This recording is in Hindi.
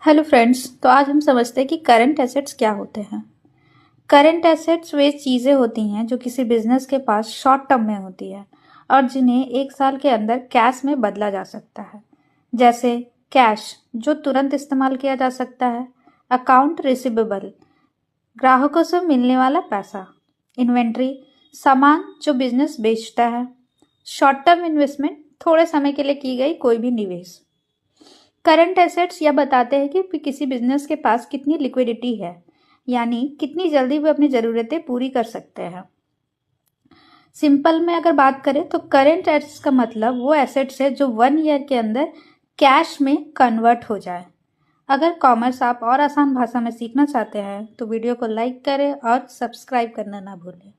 Hello friends. तो आज हम समझते हैं कि करंट एसेट्स क्या होते हैं। करंट एसेट्स वे चीज़ें होती हैं जो किसी बिजनेस के पास शॉर्ट टर्म में होती है और जिन्हें एक साल के अंदर कैश में बदला जा सकता है। जैसे कैश जो तुरंत इस्तेमाल किया जा सकता है, अकाउंट रिसीवेबल ग्राहकों से मिलने वाला पैसा, इन्वेंट्री सामान जो बिजनेस बेचता है, शॉर्ट टर्म इन्वेस्टमेंट थोड़े समय के लिए की गई कोई भी निवेश। करंट एसेट्स यह बताते हैं कि किसी बिजनेस के पास कितनी लिक्विडिटी है, यानी कितनी जल्दी वे अपनी ज़रूरतें पूरी कर सकते हैं। सिंपल में अगर बात करें तो करंट एसेट्स का मतलब वो एसेट्स है जो 1 ईयर के अंदर कैश में कन्वर्ट हो जाए। अगर कॉमर्स आप और आसान भाषा में सीखना चाहते हैं तो वीडियो को लाइक करें और सब्सक्राइब करना ना भूलें।